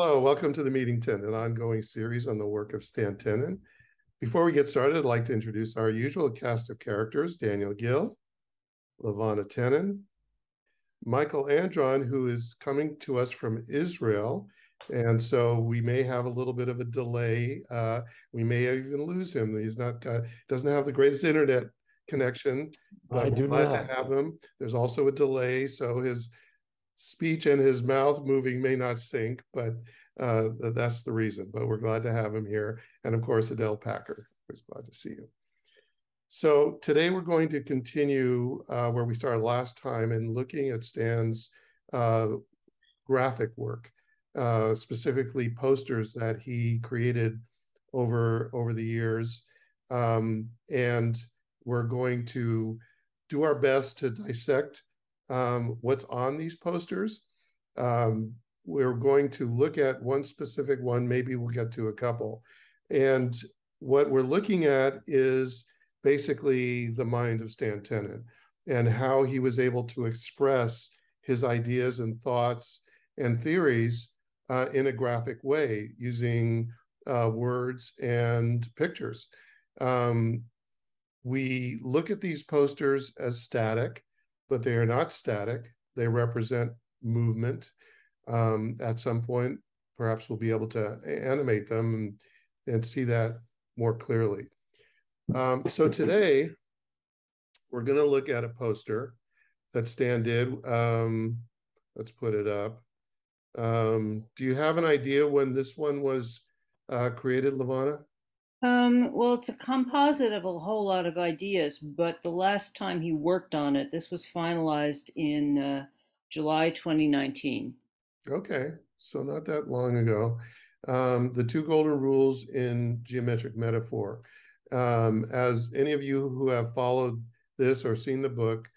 Hello, welcome to the Meeting 10, an ongoing series on the work of Stan Tenen. Before we get started, I'd like to introduce our usual cast of characters: Daniel Gill, Lavana Tenen, Michael Andron, who is coming to us from Israel, and so we may have a little bit of a delay. We may even lose him. He's not doesn't have the greatest internet connection, I but we're do glad to not. have him. There's also a delay, so his speech and his mouth moving may not sync, but that's the reason. But we're glad to have him here. And of course, Adele Packer. Always glad to see you. So today we're going to continue where we started last time and looking at Stan's graphic work, specifically posters that he created over the years. And we're going to do our best to dissect what's on these posters. We're going to look at one specific one, maybe we'll get to a couple. And what we're looking at is basically the mind of Stan Tenen and how he was able to express his ideas and thoughts and theories in a graphic way using words and pictures. We look at these posters as static, but they are not static. They represent movement. At some point, perhaps we'll be able to animate them and see that more clearly. So today, we're going to look at a poster that Stan did. Let's put it up. Do you have an idea when this one was created, Lavana? Well, it's a composite of a whole lot of ideas, but the last time he worked on it, this was finalized in July 2019. Okay, so not that long ago. The two golden rules in geometric metaphor. As any of you who have followed this or seen the book,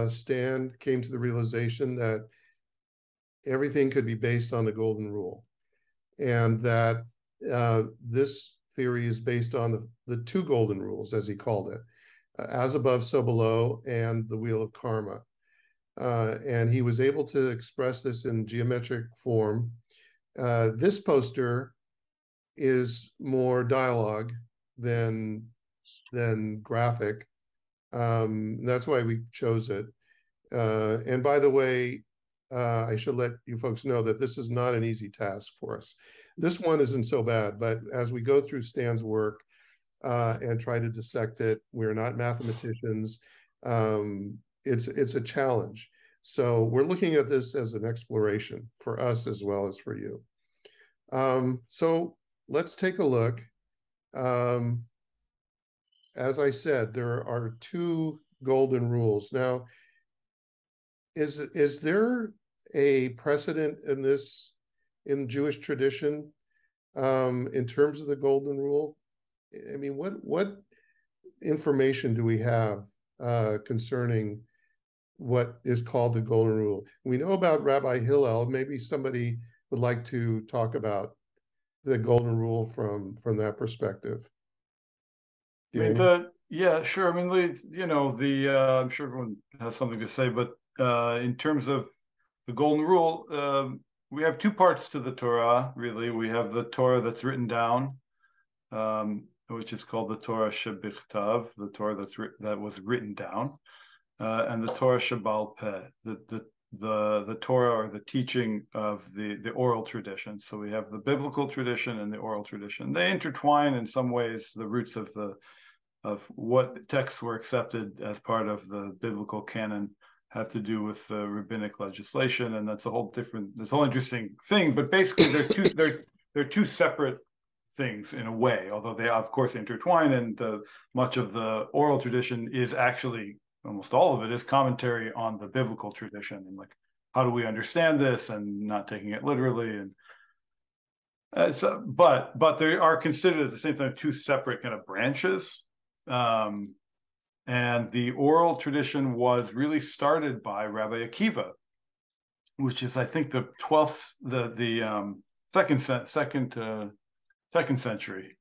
Stan came to the realization that everything could be based on the golden rule, and that this theory is based on the two golden rules, as he called it, as above, so below, and the wheel of karma. And he was able to express this in geometric form. This poster is more dialogue than graphic. That's why we chose it. And by the way, I should let you folks know that this is not an easy task for us. This one isn't so bad, but as we go through Stan's work and try to dissect it, we're not mathematicians. It's a challenge. So we're looking at this as an exploration for us as well as for you. So let's take a look. As I said, there are two golden rules. Now, is there a precedent in this in Jewish tradition in terms of the golden rule? I mean, what information do we have concerning what is called the golden rule? We know about Rabbi Hillel. Maybe somebody would like to talk about the golden rule from that perspective. Yeah, sure. I mean, I'm sure everyone has something to say, but in terms of the golden rule, we have two parts to the Torah, really. We have the Torah that's written down, which is called the Torah Shebichtav, the Torah that was written down, and the Torah Shebal Peh, the Torah or the teaching of the oral tradition. So we have the biblical tradition and the oral tradition. They intertwine in some ways. The roots of what texts were accepted as part of the biblical canon have to do with rabbinic legislation, and that's a whole interesting thing. But basically, they're two separate things in a way, although they of course intertwine. And much of the oral tradition is actually, almost all of it, is commentary on the biblical tradition and like how do we understand this, and not taking it literally. And but they are considered at the same time two separate kind of branches. And the oral tradition was really started by Rabbi Akiva, which is, I think, the 12th, the second century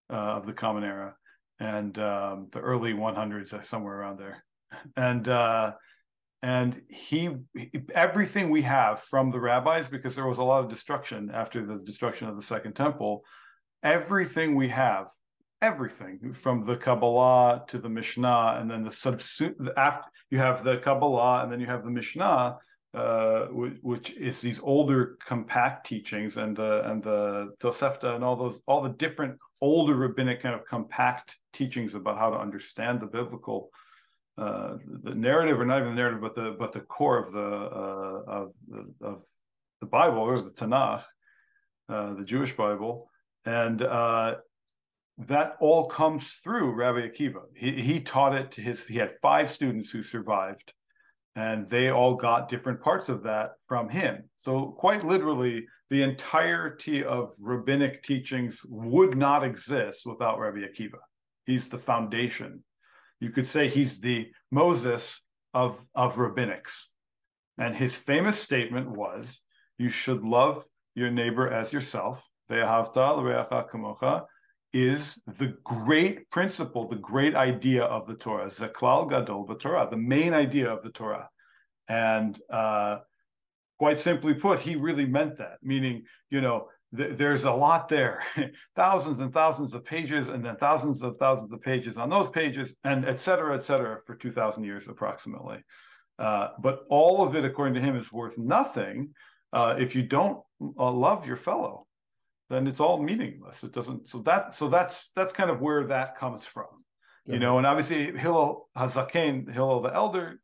of the Common Era, and the early 100s, somewhere around there. And And everything we have from the rabbis, because there was a lot of destruction after the destruction of the Second Temple, everything we have, everything from the Kabbalah to the Mishnah, and then after you have the Kabbalah, and then you have the Mishnah, which is these older compact teachings, and the Tosefta, and all the different older rabbinic kind of compact teachings about how to understand the biblical the narrative, or not even the narrative, but the core of the Bible, or the Tanakh, the Jewish Bible, and that all comes through Rabbi Akiva. He taught it to he had 5 students who survived, and they all got different parts of that from him. So quite literally, the entirety of rabbinic teachings would not exist without Rabbi Akiva. He's the foundation. You could say he's the Moses of rabbinics. And his famous statement was, you should love your neighbor as yourself. Is the great principle, the great idea of the Torah, Zeklal Gadol b'Torah, the main idea of the Torah. And quite simply put, he really meant that, meaning, there's a lot there, thousands and thousands of pages, and then thousands of pages on those pages, and et cetera, for 2,000 years approximately. But all of it, according to him, is worth nothing if you don't love your fellow. Then it's all meaningless. It doesn't. So that's kind of where that comes from, And obviously Hillel Hazaken, Hillel the elder,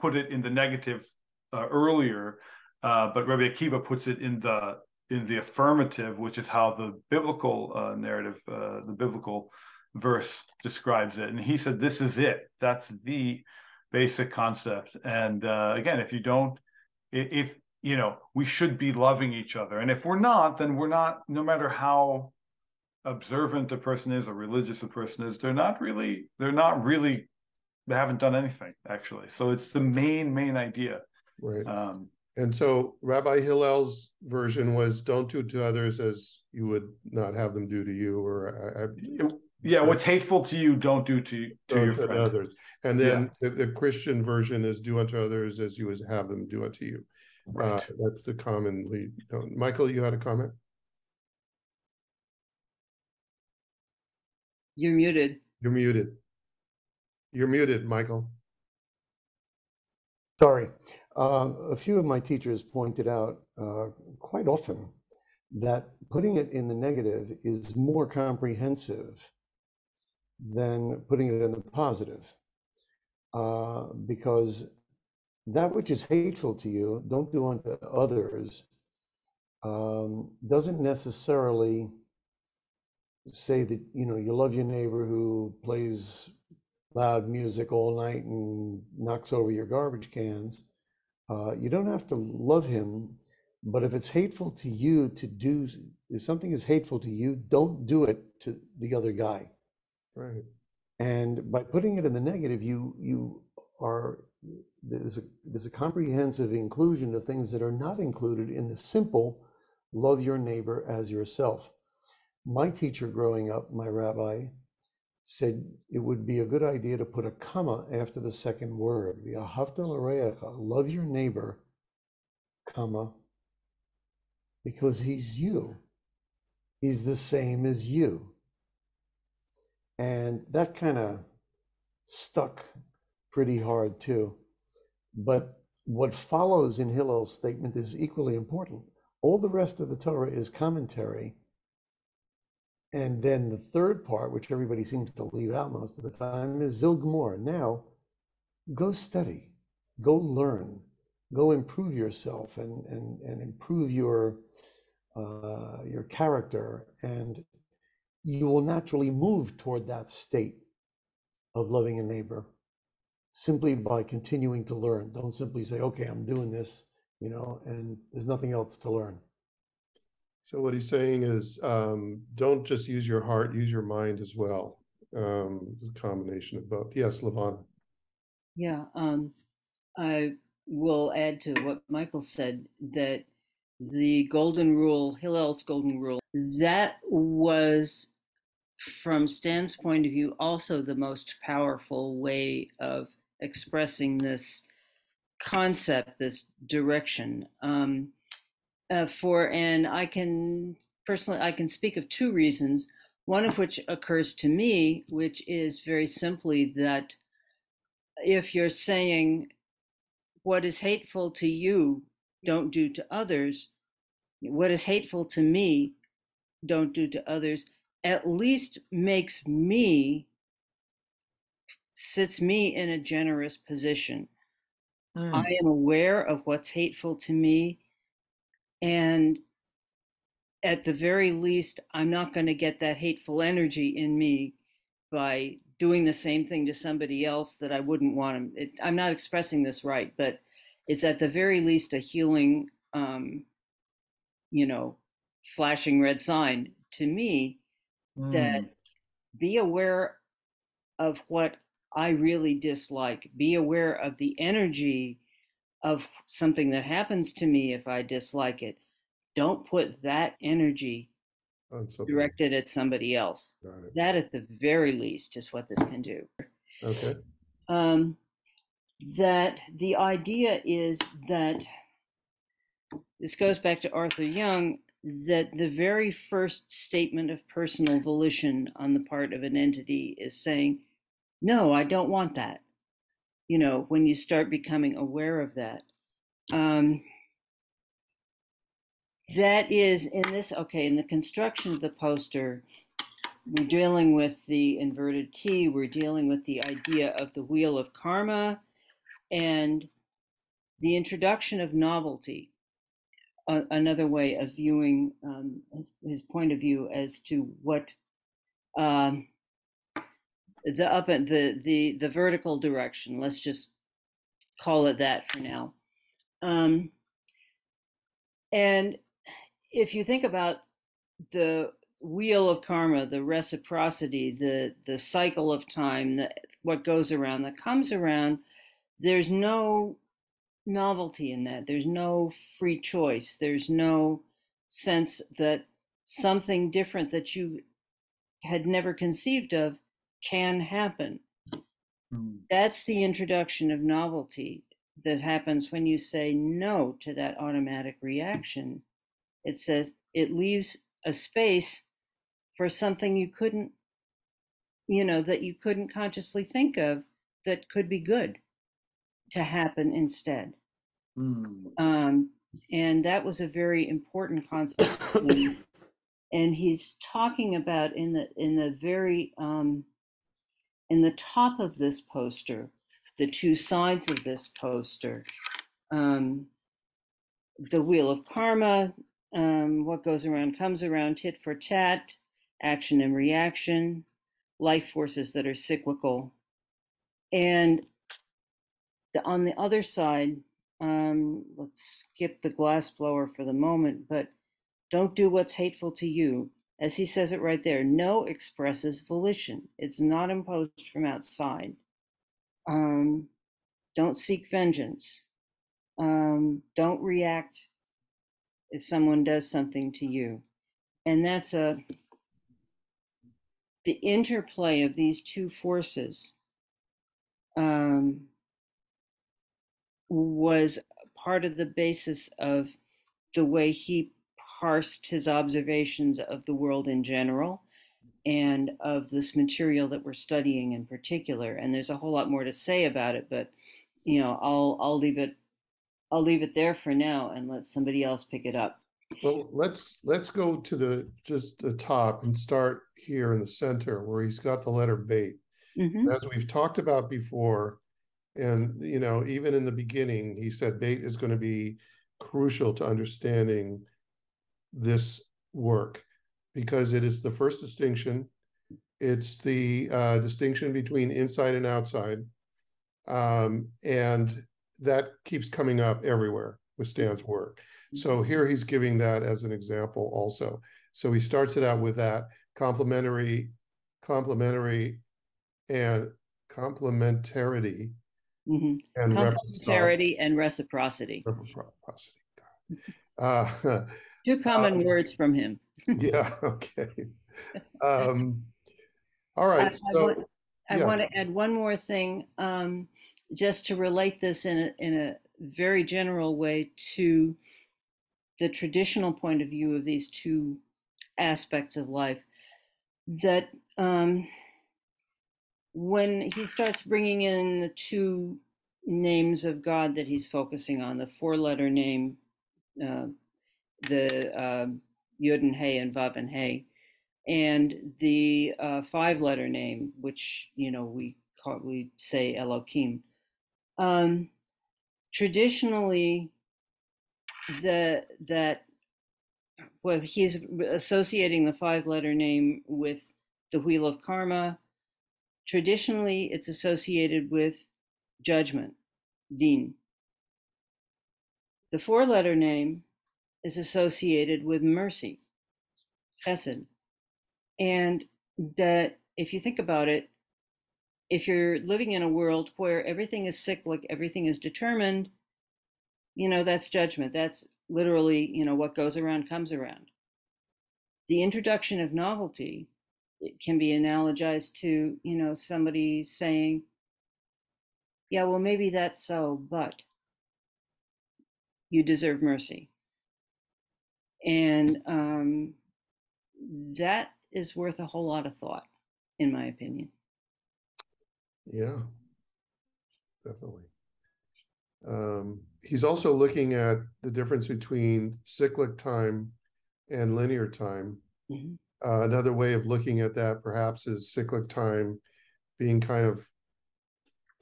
put it in the negative earlier, but Rabbi Akiva puts it in the affirmative, which is how the biblical narrative, the biblical verse describes it. And he said, "This is it. That's the basic concept." And again, if we should be loving each other. And if we're not, then we're not, no matter how observant a person is or religious a person is, they haven't done anything, actually. So it's the main idea. Right. And so Rabbi Hillel's version was, don't do to others as you would not have them do to you, or what's hateful to you, don't do to your friend. Others. And then the Christian version is, do unto others as you would have them do unto you. Right. That's the commonly known. Michael, you had a comment? You're muted. You're muted, Michael. Sorry. A few of my teachers pointed out quite often that putting it in the negative is more comprehensive than putting it in the positive, because that which is hateful to you, don't do unto others, doesn't necessarily say that you love your neighbor who plays loud music all night and knocks over your garbage cans. You don't have to love him, but if it's hateful to you if something is hateful to you, don't do it to the other guy. Right. And by putting it in the negative, there's a comprehensive inclusion of things that are not included in the simple love your neighbor as yourself. My teacher growing up, my rabbi, said it would be a good idea to put a comma after the second word. Love your neighbor, comma, because he's you. He's the same as you. And that kind of stuck pretty hard too. But what follows in Hillel's statement is equally important. All the rest of the Torah is commentary. And then the third part, which everybody seems to leave out most of the time, is Zilgmor. Now, go study, go learn, go improve yourself and improve your character, and you will naturally move toward that state of loving a neighbor simply by continuing to learn. Don't simply say, okay, I'm doing this, and there's nothing else to learn. So what he's saying is, don't just use your heart, use your mind as well. A combination of both. Yes, Lavana. Yeah, I will add to what Michael said, that the golden rule, Hillel's golden rule, that was, from Stan's point of view, also the most powerful way of expressing this concept, this direction. And I can speak of two reasons, one of which occurs to me, which is very simply that if you're saying what is hateful to you, don't do to others, what is hateful to me, don't do to others, at least sits me in a generous position. I am aware of what's hateful to me, and at the very least, I'm not going to get that hateful energy in me by doing the same thing to somebody else that I wouldn't want them. I'm not expressing this right, but it's at the very least a healing, flashing red sign to me that be aware of what I really dislike. Be aware of the energy of something that happens to me if I dislike it. Don't put that energy directed at somebody else. That at the very least is what this can do. Okay. That the idea is that this goes back to Arthur Young, that the very first statement of personal volition on the part of an entity is saying, no, I don't want that. When you start becoming aware of that. That is in the construction of the poster, we're dealing with the inverted T, we're dealing with the idea of the wheel of karma and the introduction of novelty, another way of viewing his point of view as to what the vertical direction, let's just call it that for now. And if you think about the wheel of karma, the reciprocity, the cycle of time, what goes around, that comes around, there's no novelty in that. There's no free choice. There's no sense that something different that you had never conceived of can happen. That's the introduction of novelty that happens when you say no to that automatic reaction. It says it leaves a space for something you couldn't consciously think of that could be good to happen instead. And that was a very important concept. And he's talking about in the top of this poster, the two sides of this poster, the wheel of karma, what goes around comes around, tit for tat, action and reaction, life forces that are cyclical. And on the other side, let's skip the glass blower for the moment, but don't do what's hateful to you. As he says it right there, no expresses volition. It's not imposed from outside. Don't seek vengeance. Don't react if someone does something to you. And that's the interplay of these two forces was part of the basis of the way he parsed his observations of the world in general and of this material that we're studying in particular. And there's a whole lot more to say about it, but I'll leave it there for now and let somebody else pick it up. Well, let's go to the top and start here in the center where he's got the letter bait. As we've talked about before, and even in the beginning, he said bait is going to be crucial to understanding this work because it is the first distinction. It's the distinction between inside and outside, and that keeps coming up everywhere with Stan's work. So here he's giving that as an example also. So he starts it out with that complementarity and complementarity and complementarity and reciprocity. Two common words from him. Yeah. Okay. All right. I want to add one more thing, just to relate this in a very general way to the traditional point of view of these two aspects of life, that when he starts bringing in the two names of God that he's focusing on, the four-letter name, the Yud and Hey and Vav and Hey, and the five-letter name, which we say Elohim. Traditionally, he's associating the five-letter name with the wheel of karma. Traditionally, it's associated with judgment, din. The four-letter name is associated with mercy, chesed. And that, if you think about it, if you're living in a world where everything is cyclic, everything is determined, that's judgment. That's literally, what goes around comes around. The introduction of novelty, it can be analogized to, somebody saying, yeah, well, maybe that's so, but you deserve mercy. And that is worth a whole lot of thought, in my opinion. Yeah, definitely. He's also looking at the difference between cyclic time and linear time. Mm-hmm. Another way of looking at that perhaps is cyclic time being kind of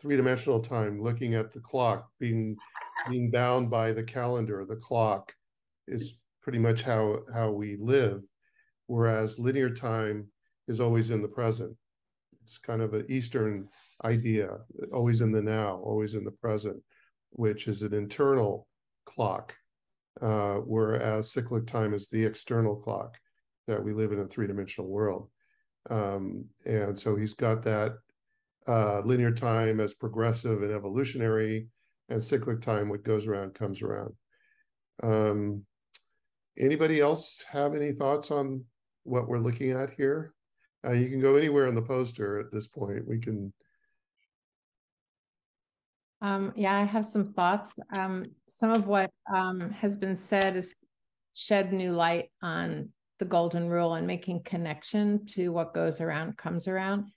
three-dimensional time, looking at the clock, being bound by the calendar. The clock is pretty much how we live, whereas linear time is always in the present. It's kind of an Eastern idea, always in the now, always in the present, which is an internal clock, whereas cyclic time is the external clock that we live in a three-dimensional world. And so he's got that linear time as progressive and evolutionary, and cyclic time, what goes around comes around. Anybody else have any thoughts on what we're looking at here? You can go anywhere on the poster at this point. We can. Yeah, I have some thoughts. Some of what has been said is shed new light on the golden rule and making connection to what goes around comes around.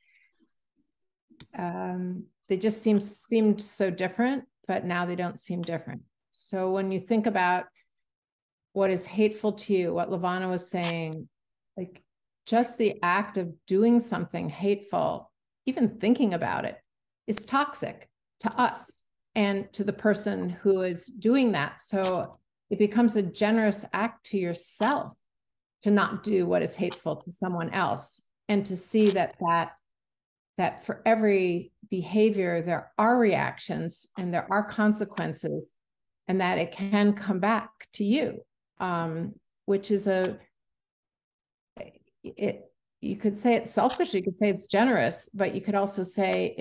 They just seemed so different, but now they don't seem different. So when you think about what is hateful to you, what Lavana was saying, like just the act of doing something hateful, even thinking about it, is toxic to us and to the person who is doing that. So it becomes a generous act to yourself to not do what is hateful to someone else, and to see that for every behavior, there are reactions and there are consequences, and that it can come back to you, which is you could say it's selfish, you could say it's generous, but you could also say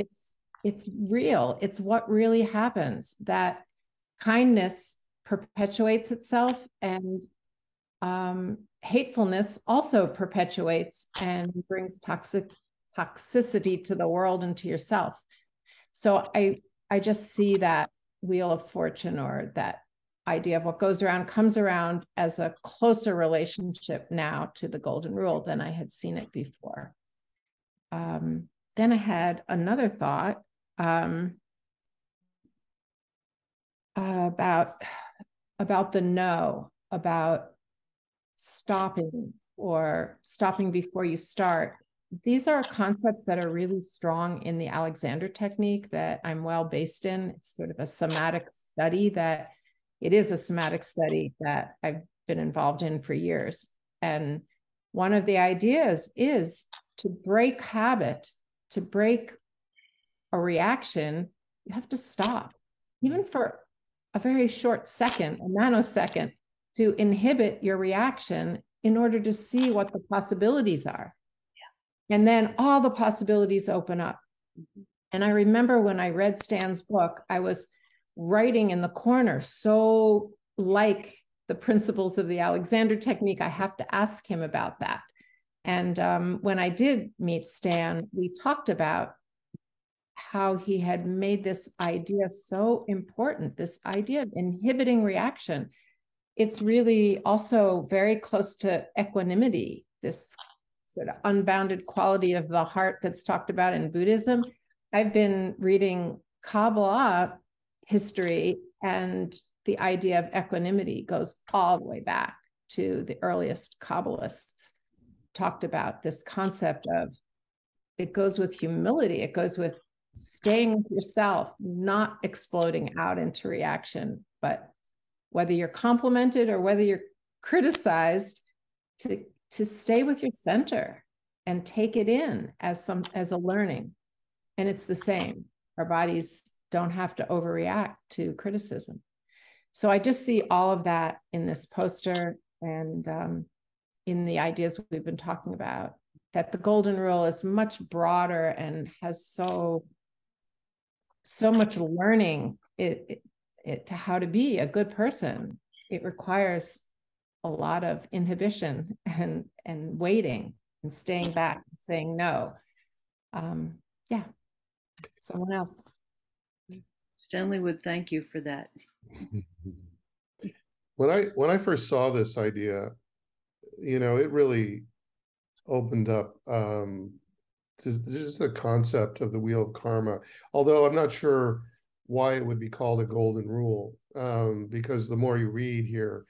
it's real. It's what really happens, that kindness perpetuates itself, and hatefulness also perpetuates and brings toxicity to the world and to yourself. So I just see that wheel of fortune, or that idea of what goes around comes around, as a closer relationship now to the golden rule than I had seen it before. Then I had another thought about the no, about stopping, or stopping before you start. These are concepts that are really strong in the Alexander technique that I'm well based in. It's sort of a somatic study that I've been involved in for years. And one of the ideas is to break habit, to break a reaction, you have to stop, even for a very short second, a nanosecond, to inhibit your reaction in order to see what the possibilities are. Yeah. And then all the possibilities open up. And I remember when I read Stan's book, I was writing in the corner, so like the principles of the Alexander technique, I have to ask him about that. And when I did meet Stan, we talked about how he had made this idea so important, this idea of inhibiting reaction. It's really also very close to equanimity, this sort of unbounded quality of the heart that's talked about in Buddhism. I've been reading Kabbalah history, and the idea of equanimity goes all the way back to the earliest Kabbalists. Talked about this concept of, it goes with humility, it goes with staying with yourself, not exploding out into reaction, but whether you're complimented or whether you're criticized, to stay with your center and take it in as a learning. And it's the same. Our bodies don't have to overreact to criticism. So I just see all of that in this poster and in the ideas we've been talking about, that the golden rule is much broader and has so much learning it to how to be a good person. It requires a lot of inhibition and waiting and staying back, saying no. Yeah, someone else. Stanley would thank you for that. When I first saw this idea, it really opened up just the concept of the wheel of karma. Although I'm not sure why it would be called a golden rule, because the more you read here,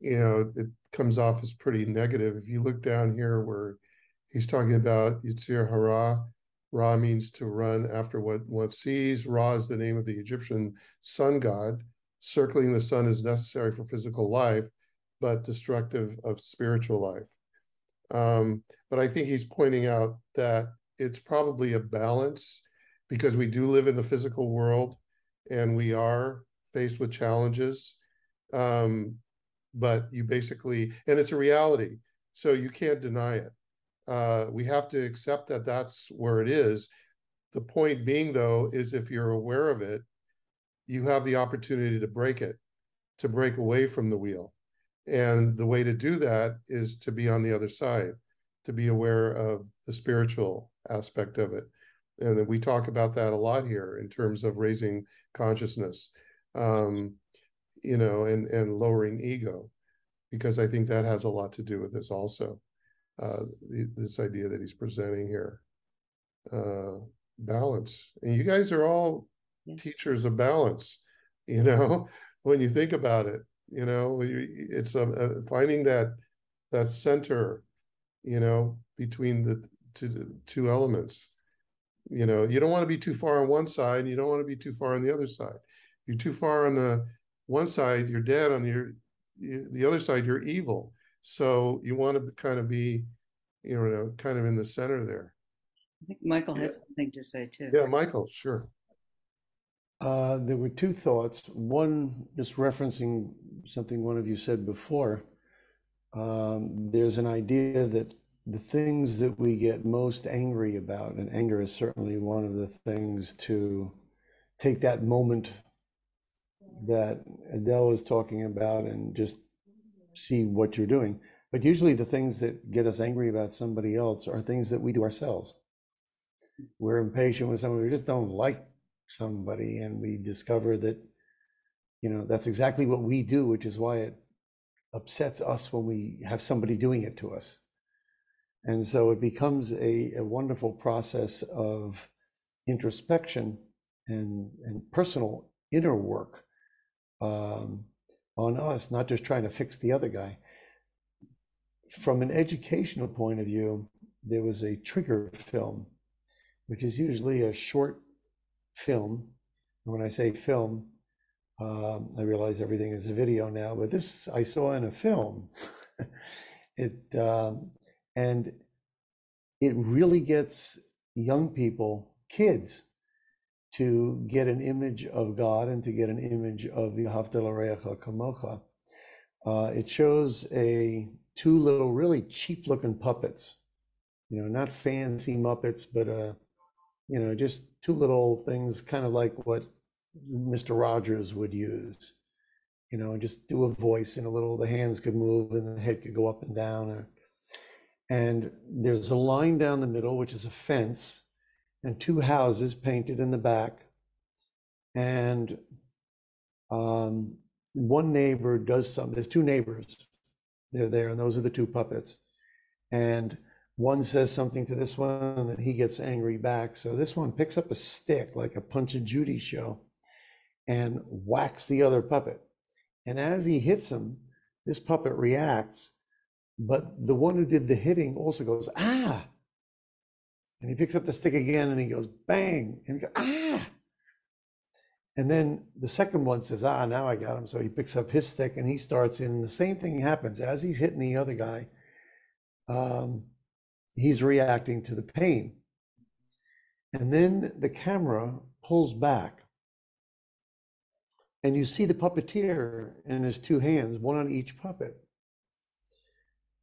it comes off as pretty negative. If you look down here where he's talking about Yitzir Hara, Ra means to run after what one sees. Ra is the name of the Egyptian sun god. Circling the sun is necessary for physical life, but destructive of spiritual life. But I think he's pointing out that it's probably a balance, because we do live in the physical world and we are faced with challenges. But you basically, and it's a reality, so you can't deny it. We have to accept that that's where it is. The point being, though, is if you're aware of it, you have the opportunity to break it, to break away from the wheel. And the way to do that is to be on the other side, to be aware of the spiritual aspect of it. And we talk about that a lot here in terms of raising consciousness, and lowering ego, because I think that has a lot to do with this also. This idea that he's presenting here, balance. And you guys are all teachers of balance, when you think about it. It's finding that center, between the two elements. You don't want to be too far on one side, and you don't want to be too far on the other side. If you're too far on the one side, you're dead. On the other side, you're evil. So you want to kind of be, kind of in the center there. I think Michael has something to say too. Yeah, Michael, sure. There were two thoughts. One, just referencing something one of you said before. There's an idea that the things that we get most angry about, and anger is certainly one of the things, to take that moment that Adele was talking about and just see what you're doing. But usually the things that get us angry about somebody else are things that we do ourselves. We're impatient with someone, we just don't like somebody, and we discover that, that's exactly what we do, which is why it upsets us when we have somebody doing it to us. And so it becomes a wonderful process of introspection and personal inner work on us, not just trying to fix the other guy. From an educational point of view, there was a trigger film, which is usually a short film. And when I say film, I realize everything is a video now, but this I saw in a film. And it really gets young people, kids, to get an image of God and to get an image of the V'ahavta l'reacha kamocha. It shows two little really cheap looking puppets, not fancy Muppets, but just two little things, kind of like what Mr. Rogers would use, and just do a voice, and the hands could move and the head could go up and down. And there's a line down the middle, which is a fence, and two houses painted in the back. And one neighbor does something. There's two neighbors. They're there, and those are the two puppets. And one says something to this one, and then he gets angry back. So this one picks up a stick, like a Punch and Judy show, and whacks the other puppet. And as he hits him, this puppet reacts, but the one who did the hitting also goes, ah. And he picks up the stick again, and he goes, bang, and he goes, ah. And then the second one says, ah, now I got him. So he picks up his stick, and he starts in. The same thing happens. As he's hitting the other guy, he's reacting to the pain. And then the camera pulls back, and you see the puppeteer in his two hands, one on each puppet.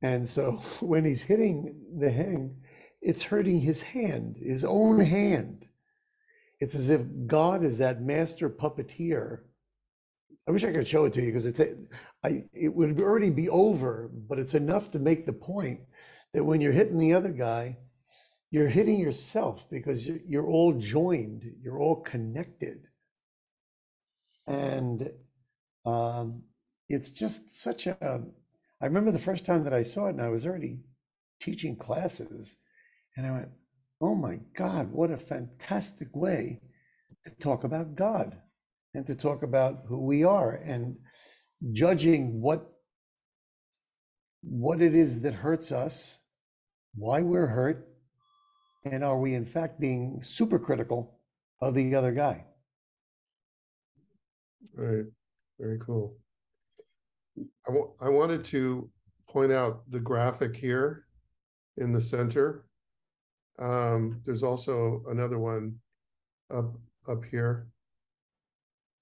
And so when he's hitting the hang, it's hurting his hand, his own hand. It's as if God is that master puppeteer. I wish I could show it to you, because it would already be over, but it's enough to make the point that when you're hitting the other guy, you're hitting yourself, because you're all joined, you're all connected. And it's just such a, I remember the first time that I saw it, and I was already teaching classes, and I went, oh my God, what a fantastic way to talk about God and to talk about who we are, and judging what it is that hurts us, why we're hurt, and are we in fact being super critical of the other guy. Right. Very cool. I wanted to point out the graphic here in the center. There's also another one up here.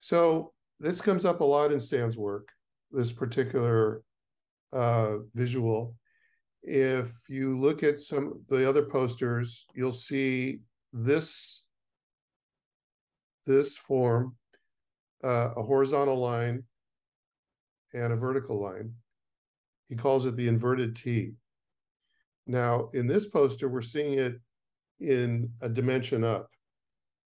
So this comes up a lot in Stan's work, this particular visual. If you look at some of the other posters, you'll see this form, a horizontal line and a vertical line. He calls it the inverted T. Now, in this poster, we're seeing it in a dimension up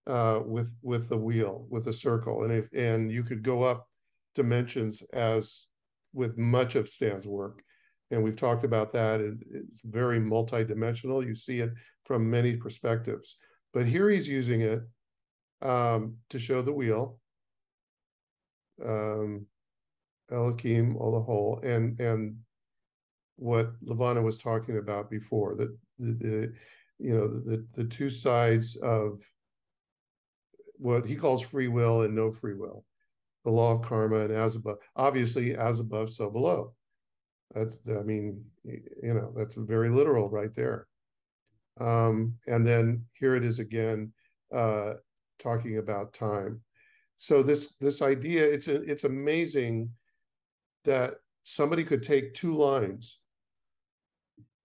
with the wheel, with a circle, and you could go up dimensions as with much of Stan's work, and we've talked about that. It's very multi-dimensional. You see it from many perspectives, but here he's using it to show the wheel, Elohim, all the whole, and what Levana was talking about before, that the two sides of what he calls free will and no free will, the law of karma, and as above, obviously as above, so below. That's, I mean, that's very literal right there. And then here it is again, talking about time. So this idea, it's amazing that somebody could take two lines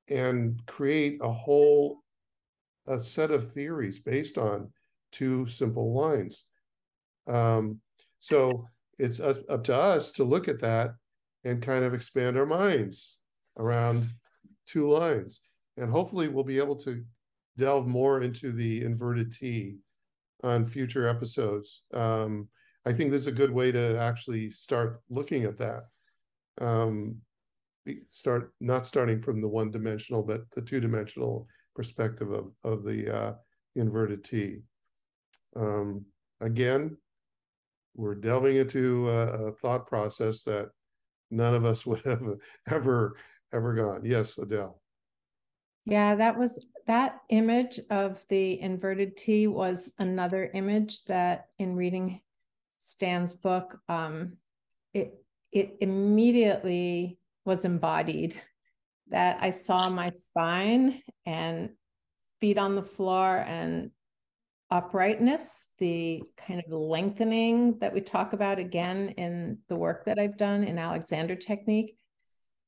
and create a set of theories based on two simple lines. So it's up to us to look at that and kind of expand our minds around two lines. And hopefully we'll be able to delve more into the inverted T on future episodes. I think this is a good way to actually start looking at that. Not starting from the one-dimensional, but the two-dimensional perspective of the inverted T. Again, we're delving into a thought process that none of us would have ever gone. Yes, Adele. Yeah, that image of the inverted T was another image that in reading Stan's book, it immediately was embodied, that I saw my spine and feet on the floor and uprightness, the kind of lengthening that we talk about again in the work that I've done in Alexander technique,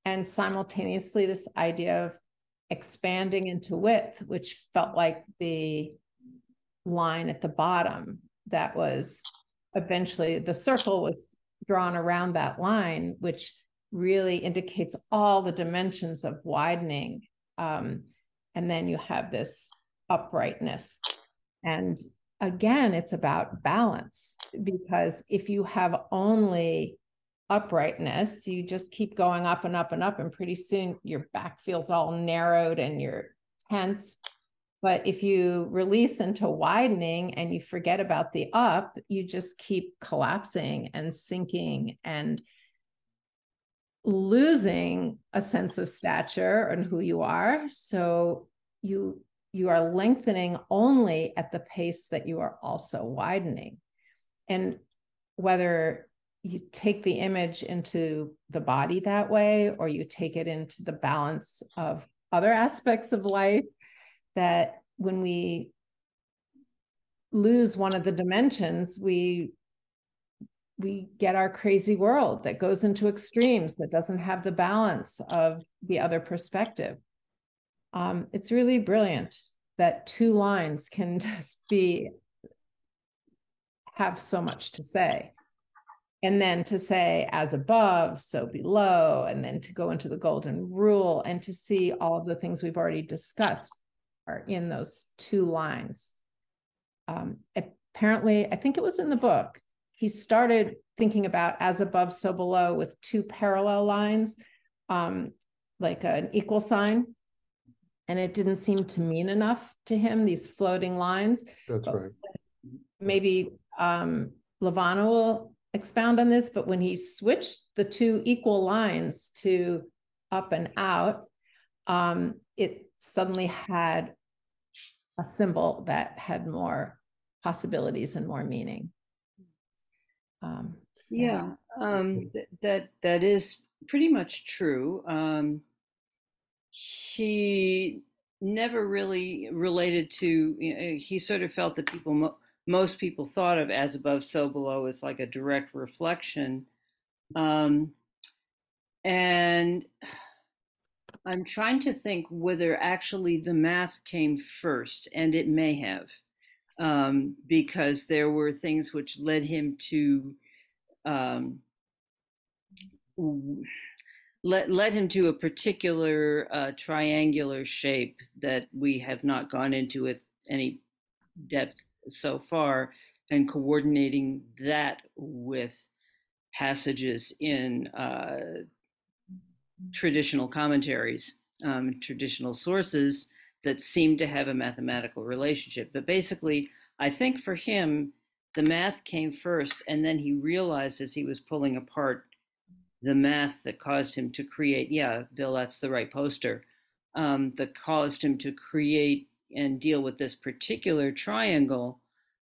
and simultaneously this idea of expanding into width, which felt like the line at the bottom that was eventually, the circle was drawn around that line, which really indicates all the dimensions of widening. And then you have this uprightness. And again, it's about balance, because if you have only uprightness, you just keep going up and up and up, and pretty soon your back feels all narrowed and you're tense. But if you release into widening and you forget about the up, you just keep collapsing and sinking and losing a sense of stature and who you are. So you are lengthening only at the pace that you are also widening. And whether you take the image into the body that way, or you take it into the balance of other aspects of life, that when we lose one of the dimensions, we get our crazy world that goes into extremes, that doesn't have the balance of the other perspective. It's really brilliant that two lines can just have so much to say. And then to say, as above, so below, and then to go into the golden rule and to see all of the things we've already discussed are in those two lines. Apparently, I think it was in the book, he started thinking about as above, so below with two parallel lines, like an equal sign. And it didn't seem to mean enough to him, these floating lines. That's right. Maybe Levana will expound on this, but when he switched the two equal lines to up and out, it suddenly had a symbol that had more possibilities and more meaning. Yeah, that is pretty much true. He never really related to, he sort of felt that most people thought of as above, so below as like a direct reflection. And I'm trying to think whether actually the math came first, and it may have, because there were things which led him to led him to a particular triangular shape that we have not gone into with any depth so far, and coordinating that with passages in traditional commentaries, traditional sources that seem to have a mathematical relationship. But basically, I think for him, the math came first, and then he realized as he was pulling apart the math that caused him to create, yeah, Bill, that's the right poster, that caused him to create and deal with this particular triangle,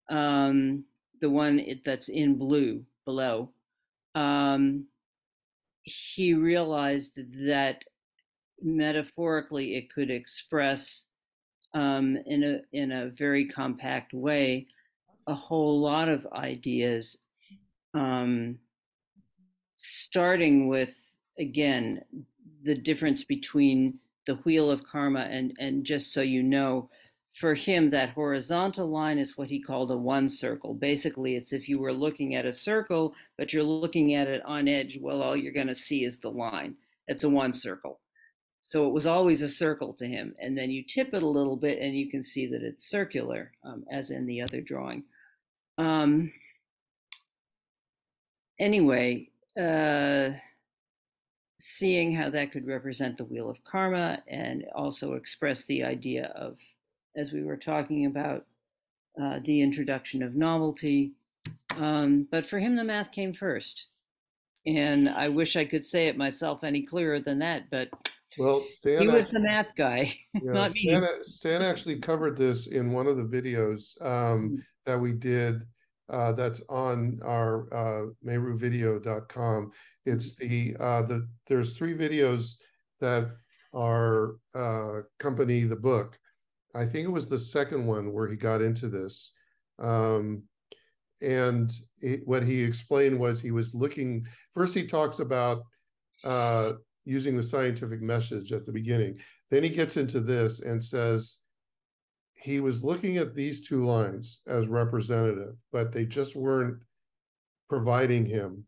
the one that's in blue below. He realized that metaphorically it could express in a very compact way a whole lot of ideas, starting with, again, the difference between the wheel of karma and just so you know, for him, that horizontal line is what he called a one circle. Basically, it's if you were looking at a circle, but you're looking at it on edge, well, all you're going to see is the line. It's a one circle. So it was always a circle to him. And then you tip it a little bit and you can see that it's circular, as in the other drawing. Anyway, seeing how that could represent the wheel of karma and also express the idea of, as we were talking about, the introduction of novelty. But for him, the math came first. And I wish I could say it myself any clearer than that, but well, Stan, he was the math guy, not me. Stan actually covered this in one of the videos that we did. That's on our meruvideo.com. It's there's 3 videos that are accompany the book. I think it was the second one where he got into this. And what he explained was he was looking, first he talks about using the scientific message at the beginning. Then he gets into this and says he was looking at these 2 lines as representative, but they just weren't providing him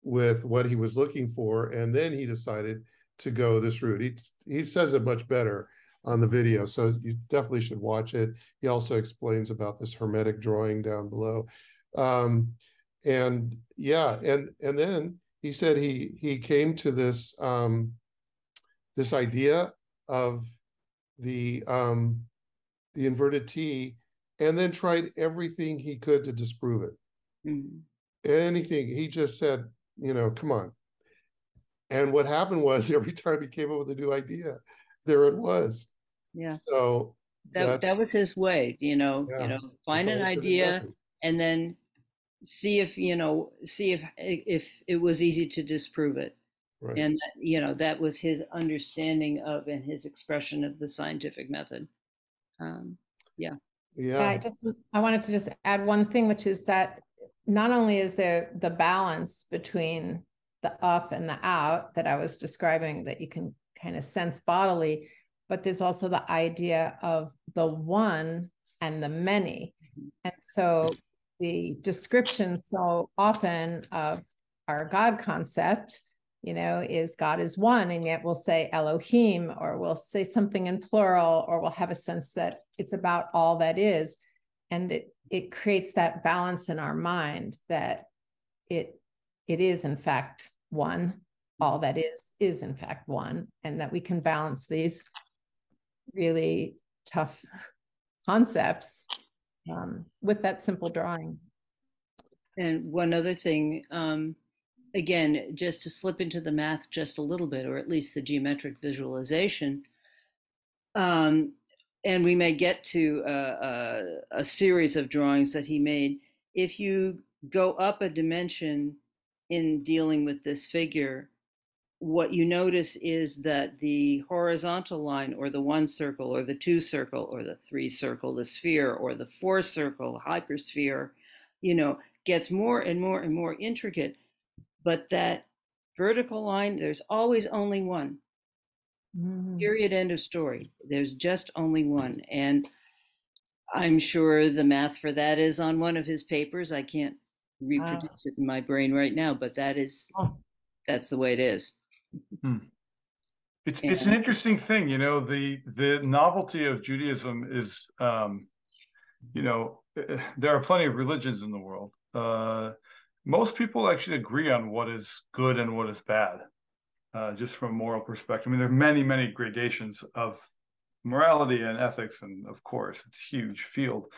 with what he was looking for. And then he decided to go this route. He says it much better on the video. So you definitely should watch it. He also explains about this hermetic drawing down below. And yeah, and then he said he came to this this idea of the inverted T, and then tried everything he could to disprove it. Mhm. Anything. He just said, come on. And what happened was every time he came up with a new idea, there it was. Yeah. So That was his way, yeah, find an scientific idea method. and then see if it was easy to disprove it. Right. And that was his understanding of and his expression of the scientific method. Yeah. Yeah. I wanted to just add one thing, which is that not only is there the balance between the up and the out that I was describing that you can kind of sense bodily, but there's also the idea of the one and the many. And so the description so often of our God concept, is God is one, and yet we'll say Elohim, or we'll say something in plural, or we'll have a sense that it's about all that is. And it creates that balance in our mind that it is in fact one, all that is in fact one, and that we can balance these really tough concepts with that simple drawing. And one other thing, again, just to slip into the math just a little bit, or at least the geometric visualization, and we may get to a series of drawings that he made. If you go up a dimension in dealing with this figure, what you notice is that the horizontal line, or the one circle, or the two circle, or the three circle, the sphere, or the four circle, hypersphere, gets more and more and more intricate. But that vertical line, there's always only one. Period, end of story. There's just only one. And I'm sure the math for that is on one of his papers. I can't reproduce it in my brain right now, but that's the way it is. It's an interesting thing, the novelty of Judaism is, there are plenty of religions in the world. Most people actually agree on what is good and what is bad, just from a moral perspective. I mean, there are many, many gradations of morality and ethics, and of course, it's a huge field.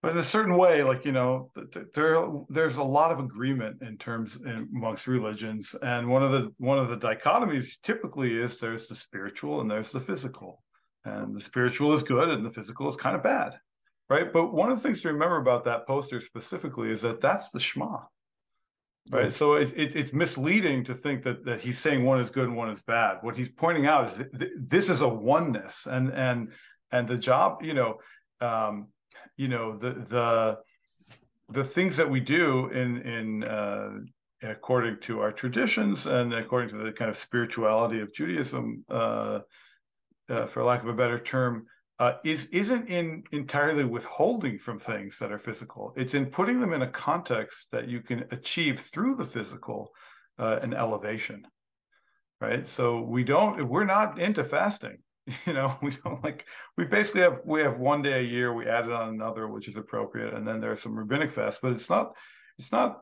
But in a certain way, there's a lot of agreement amongst religions, and one of the dichotomies typically is there's the spiritual and there's the physical, and the spiritual is good and the physical is kind of bad, right? But one of the things to remember about that poster specifically is that that's the Shema, right? Yes. So it's misleading to think that he's saying one is good and one is bad. What he's pointing out is this is a oneness, and the job, the things that we do in according to our traditions and according to the kind of spirituality of Judaism, for lack of a better term, isn't entirely withholding from things that are physical. It's in putting them in a context that you can achieve through the physical an elevation, right? So we're not into fasting. We don't we basically have 1 day a year, we added on another, which is appropriate, and then there's some rabbinic fast, but it's not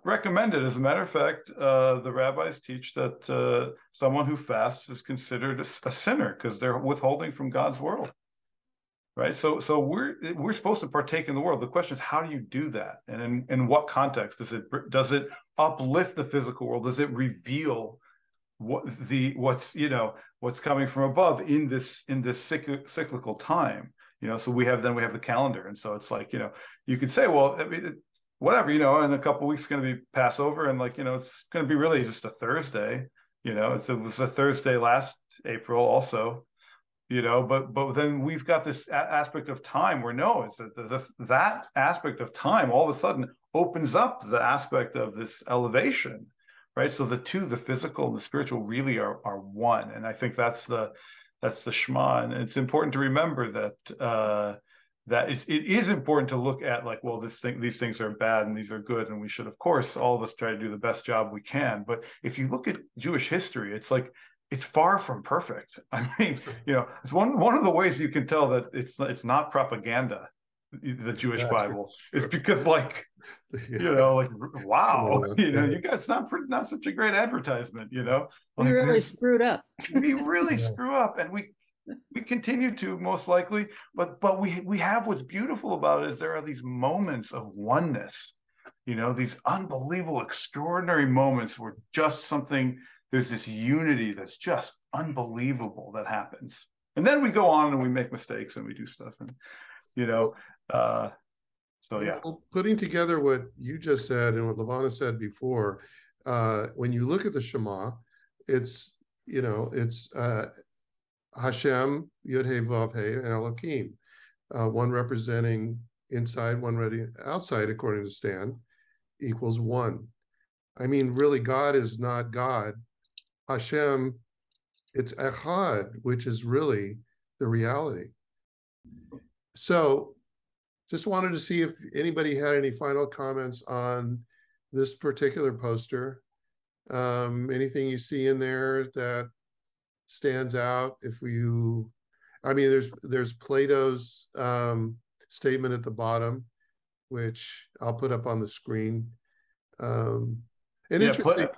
recommended. As a matter of fact, the rabbis teach that someone who fasts is considered a sinner because they're withholding from God's world, right? So we're supposed to partake in the world. The question is, how do you do that, and in what context? Does it uplift the physical world? Does it reveal what's coming from above in this cyclical time? So we have the calendar, and so it's you could say, well, I mean, whatever, in a couple of weeks it's going to be Passover, and it's going to be really just a Thursday. It was a Thursday last April also, but then we've got this aspect of time where it's that aspect of time all of a sudden opens up the aspect of this elevation. Right, so the physical and the spiritual, really are one, and I think that's the Shema. And it's important to remember that it is important to look at these things are bad and these are good, and we should, of course, all of us try to do the best job we can. But if you look at Jewish history, it's it's far from perfect. I mean, it's one of the ways you can tell that it's not propaganda, the Jewish Bible. It's because like wow, you guys not such a great advertisement, we really screwed up. We really screw up, and we continue to, most likely, but we have, what's beautiful about it is there are these moments of oneness, these unbelievable, extraordinary moments where just something, there's this unity that's just unbelievable that happens. And then we go on and we make mistakes and we do stuff, and so yeah. Well, putting together what you just said and what Levana said before, when you look at the Shema, it's Hashem, Yud He Vav He, and Elohim, one representing inside, one representing outside, according to Stan, equals one. I mean, really, God is not God. Hashem, it's Echad, which is really the reality. So, just wanted to see if anybody had any final comments on this particular poster. Anything you see in there that stands out? There's Plato's statement at the bottom, which I'll put up on the screen. Interesting.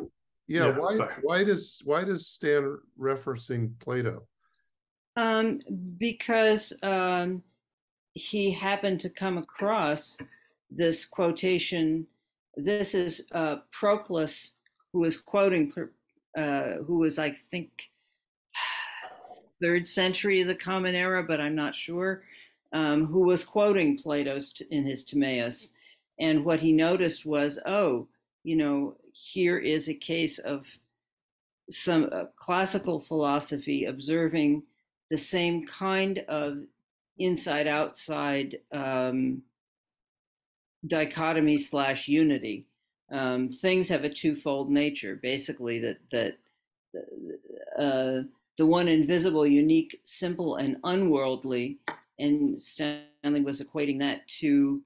Why does Stan referencing Plato? Because he happened to come across this quotation. This is Proclus, who was quoting, who was, I think, 3rd century of the Common Era, but I'm not sure, who was quoting Plato's in his Timaeus. And what he noticed was, here is a case of some classical philosophy observing the same kind of inside-outside dichotomy / unity. Things have a twofold nature, basically, that the one invisible, unique, simple, and unworldly, and Stanley was equating that to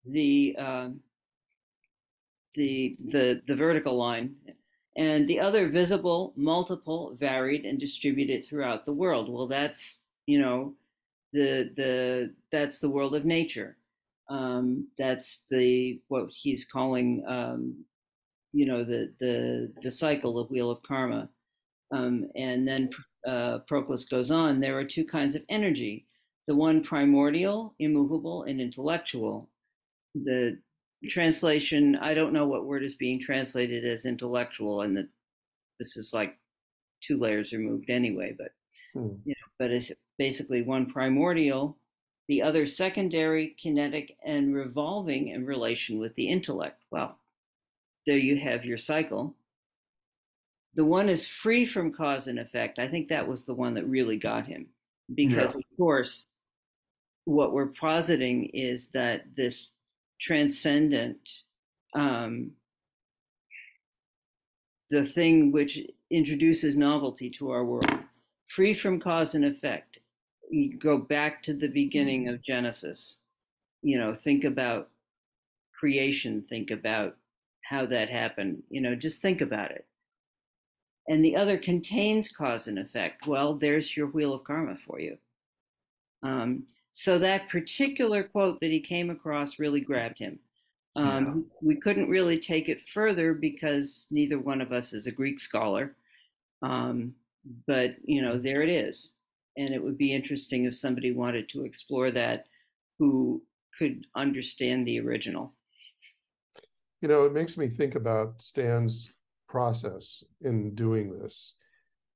the vertical line, and the other visible, multiple, varied, and distributed throughout the world. Well, that's that's the world of nature. That's what he's calling the cycle, the wheel of karma. And then Proclus goes on, there are two kinds of energy, the one primordial, immovable, and intellectual. The translation, I don't know what word is being translated as intellectual, and this is like 2 layers removed anyway, but but it's basically one primordial, the other secondary, kinetic, and revolving in relation with the intellect. Well, there you have your cycle. The one is free from cause and effect. I think that was the one that really got him, because of course, what we're positing is that this transcendent, the thing which introduces novelty to our world, free from cause and effect. You go back to the beginning of Genesis, think about creation, think about how that happened, just think about it. And the other contains cause and effect. Well, there's your wheel of karma for you. So that particular quote that he came across really grabbed him. We couldn't really take it further because neither one of us is a Greek scholar. But, there it is. And it would be interesting if somebody wanted to explore that who could understand the original. It makes me think about Stan's process in doing this.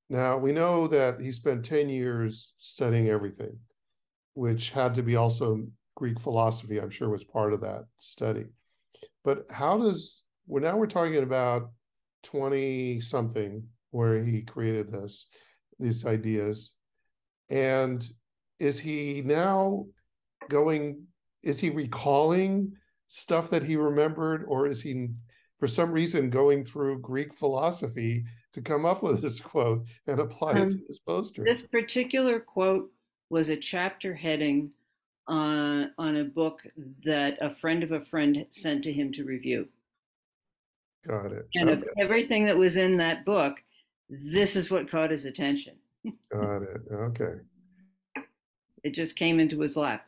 Now, we know that he spent 10 years studying everything, which had to be also Greek philosophy, I'm sure was part of that study. But we're talking about 20 something where he created these ideas. And is he recalling stuff that he remembered, or is he for some reason going through Greek philosophy to come up with this quote and apply it to this poster? This particular quote was a chapter heading on a book that a friend of a friend sent to him to review. Got it. And of everything that was in that book, this is what caught his attention. Got it. Okay. It just came into his lap.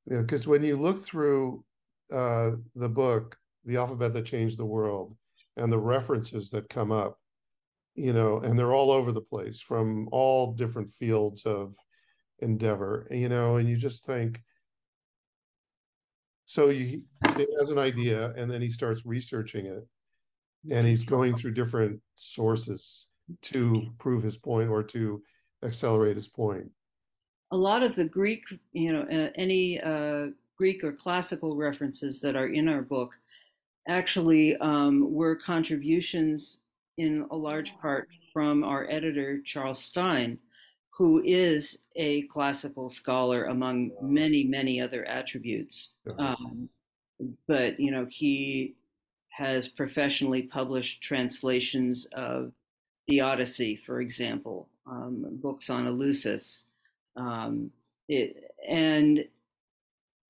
Yeah, because when you look through the book, The Alphabet That Changed the World, and the references that come up, and they're all over the place from all different fields of endeavor, and you just think, so he has an idea and then he starts researching it and he's going through different sources to prove his point or to accelerate his point. A lot of the Greek, any Greek or classical references that are in our book actually were contributions in a large part from our editor, Charles Stein, who is a classical scholar among many, many other attributes. But, he has professionally published translations of the Odyssey, for example, books on Eleusis. And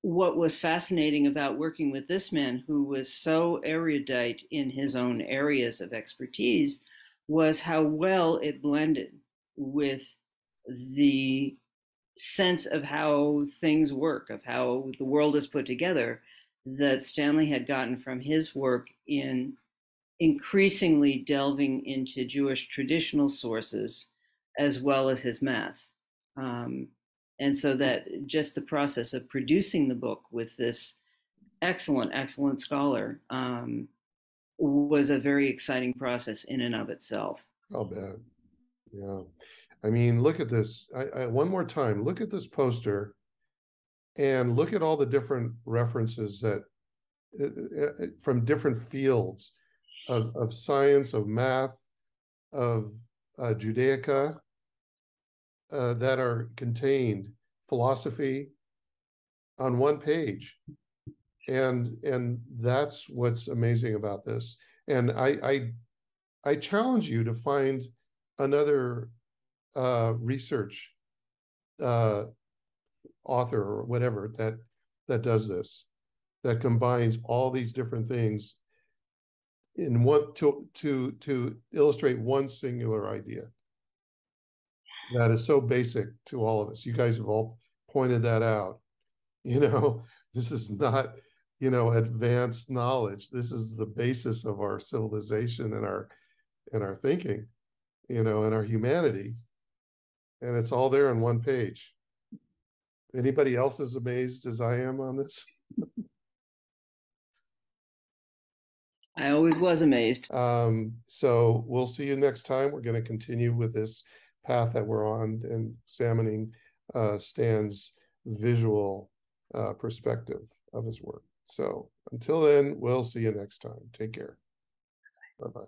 what was fascinating about working with this man, who was so erudite in his own areas of expertise, was how well it blended with the sense of how things work, of how the world is put together, that Stanley had gotten from his work in increasingly delving into Jewish traditional sources as well as his math. And so that just the process of producing the book with this excellent, excellent scholar was a very exciting process in and of itself. I'll bet. Yeah. I mean, look at this. One more time, look at this poster and look at all the different references that from different fields of science, of math, of Judaica, that are contained, philosophy, on one page. And that's what's amazing about this. And I challenge you to find another research author or whatever that does this, that combines all these different things in one to illustrate one singular idea that is so basic to all of us. You guys have all pointed that out. This is not, advanced knowledge. This is the basis of our civilization and our thinking, and our humanity. And it's all there on one page. Anybody else as amazed as I am on this? I always was amazed. So we'll see you next time. We're going to continue with this path that we're on and examining Stan's visual perspective of his work. So until then, we'll see you next time. Take care. Bye-bye.